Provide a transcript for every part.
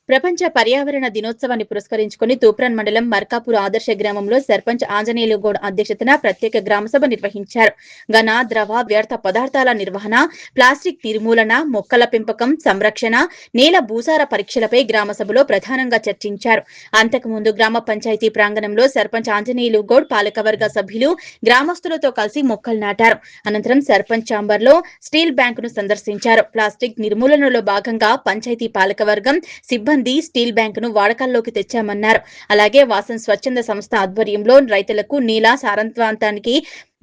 ప్రపంచ పర్యావరణ దినోత్సవాన్ని పురస్కరించుకుని తూప్రాన్ మండలం మర్కాపూర్ ఆదర్శ గ్రామంలో సర్పంచ్ ఆంజనేయులు గౌడ్ అధ్యక్షతన ప్రత్యేక గ్రామసభ నిర్వహించారు. ఘన, ద్రవ, వ్యర్థ పదార్థాల నిర్వహణ, ప్లాస్టిక్ నిర్మూలన, మొక్కల పెంపకం, సంరక్షణ, నేల భూసార పరీక్షలపై గ్రామసభలో ప్రధానంగా చర్చించారు. అంతకుముందు గ్రామ పంచాయతీ ప్రాంగణంలో సర్పంచ్ ఆంజనేయులు గౌడ్ పాలకవర్గ సభ్యులు గ్రామస్తులతో కలిసి మొక్కలు నాటారు. అనంతరం సర్పంచ్ ఛాంబర్లో స్టీల్ బ్యాంకును సందర్శించారు. ప్లాస్టిక్ నిర్మూలనలో భాగంగా పంచాయతీ పాలకవర్గం సిబ్బంది స్టీల్ బ్యాంకును వాడకాల్లోకి తెచ్చామన్నారు. అలాగే వాసన్ స్వచ్ఛంద సంస్థ ఆధ్వర్యంలో రైతులకు నీల సారవంతానికి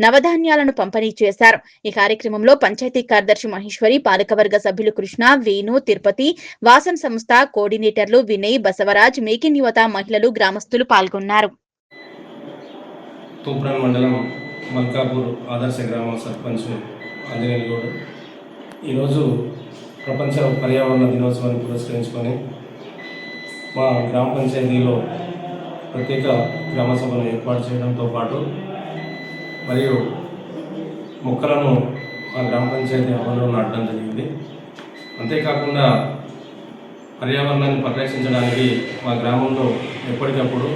నవధాన్యాలను పంపిణీ చేశారు. ఈ కార్యక్రమంలో పంచాయతీ కార్యదర్శి మహేశ్వరి, పాలకవర్గ సభ్యులు కృష్ణ, వేణు, తిరుపతి, వాసన్ సంస్థ కోఆర్డినేటర్లు వినయ్, బసవరాజ్, మేకిన్ యువత మహిళలు, గ్రామస్తులు పాల్గొన్నారు. తూప్రాన్ మండలం మల్కాపూర్ ఆదర్శ గ్రామ సర్పంచ్ ఆంజనేయులు గౌడ్ ఈరోజు ప్రపంచ పర్యావరణ దినోత్సవాన్ని పురస్కరించుకొని మా గ్రామ పంచాయతీలో ప్రత్యేక గ్రామ సభను ఏర్పాటు చేయడంతో పాటు మరియు మొక్కలను మా గ్రామ పంచాయతీ హవల్లో నాటడం జరిగింది. అంతేకాకుండా పర్యావరణాన్ని పరిరక్షించడానికి మా గ్రామంలో ఎప్పటికప్పుడు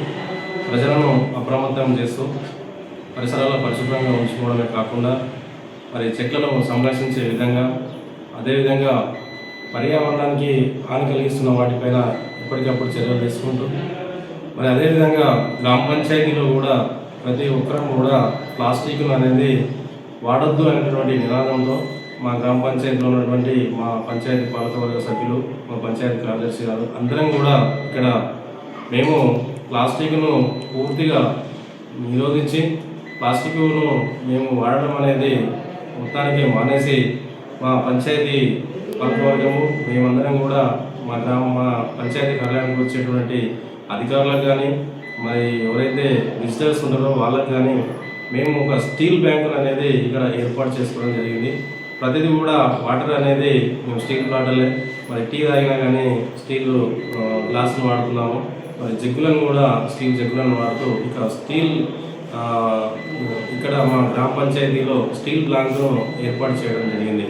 ప్రజలను అప్రమత్తం చేస్తూ పరిసరాలను పరిశుభ్రంగా ఉంచుకోవడమే కాకుండా మరి చెట్లను సంరక్షించే విధంగా, అదేవిధంగా పర్యావరణానికి హాని కలిగిస్తున్న వాటిపైన ఎప్పటికప్పుడు చర్యలు తీసుకుంటూ మరి అదేవిధంగా గ్రామ పంచాయతీలో కూడా ప్రతి ఒక్కరూ కూడా ప్లాస్టిక్ అనేది వాడొద్దు అనేటువంటి నినాదంతో మా గ్రామ పంచాయతీలో ఉన్నటువంటి మా పంచాయతీ పాలకవర్గ సభ్యులు, మా పంచాయతీ కార్యదర్శి గారు అందరం కూడా ఇక్కడ మేము ప్లాస్టిక్ను పూర్తిగా నిరోధించి ప్లాస్టిక్ను మేము వాడడం అనేది మొత్తానికి మానేసి మా పంచాయతీ పాలకవర్గము మేమందరం కూడా మా పంచాయతీ కార్యాలయానికి వచ్చేటువంటి అధికారులకు కానీ మరి ఎవరైతే విజిటర్స్ ఉంటారో వాళ్ళకి కానీ మేము ఒక స్టీల్ బ్యాంకులు అనేది ఇక్కడ ఏర్పాటు చేసుకోవడం జరిగింది. ప్రతిదీ కూడా వాటర్ అనేది మేము స్టీల్ బాటిల్లే, మరి టీ తాగినా కానీ స్టీల్ గ్లాసులు వాడుతున్నాము. మరి జగ్గులను కూడా స్టీల్ జగ్గులను వాడుతూ ఇక్కడ మా గ్రామ పంచాయతీలో స్టీల్ ప్లాంట్ను ఏర్పాటు చేయడం జరిగింది.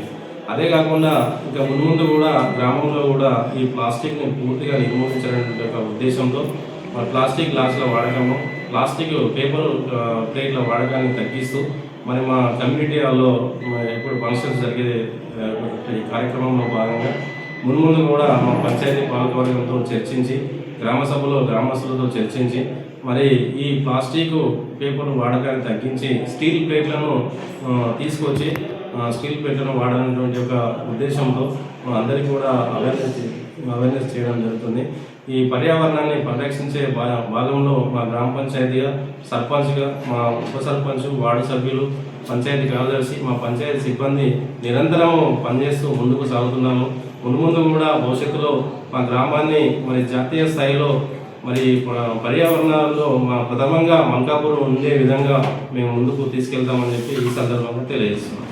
అదే కాకుండా ఇంకా ముందు కూడా గ్రామంలో కూడా ఈ ప్లాస్టిక్ని పూర్తిగా నిర్మూలించాలనే ఒక ఉద్దేశంతో ప్లాస్టిక్ గ్లాసుల వాడకము, ప్లాస్టిక్ పేపర్ ప్లేట్ల వాడకాన్ని తగ్గిస్తూ మరి మా కమ్యూనిటీ హాల్లో ఎప్పుడు ఫంక్షన్స్ జరిగే ఈ కార్యక్రమంలో భాగంగా ముందు కూడా మా పంచాయతీ పాలకవర్గంతో చర్చించి గ్రామ సభలో గ్రామస్తులతో చర్చించి మరి ఈ ప్లాస్టిక్ పేపర్ వాడకాన్ని తగ్గించి స్టీల్ ప్లేట్లను తీసుకొచ్చి స్టీల్ ప్లేట్లను వాడాలనేటువంటి ఒక ఉద్దేశంతో అందరికీ కూడా అవేర్నెస్ చేయడం జరుగుతుంది. ఈ పర్యావరణాన్ని పరిరక్షించే భాగంలో మా గ్రామ పంచాయతీగా సర్పంచ్గా, మా ఉప సర్పంచ్, వార్డు సభ్యులు, పంచాయతీ కార్యదర్శి, మా పంచాయతీ సిబ్బంది నిరంతరం పనిచేస్తూ ముందుకు సాగుతున్నాము. ముందు కూడా భవిష్యత్తులో మా గ్రామాన్ని మరి జాతీయ స్థాయిలో మరి పర్యావరణాల్లో ప్రథమంగా మల్కాపూర్ ఉండే విధంగా మేము ముందుకు తీసుకెళ్తామని చెప్పి ఈ సందర్భంగా తెలియజేస్తున్నాం.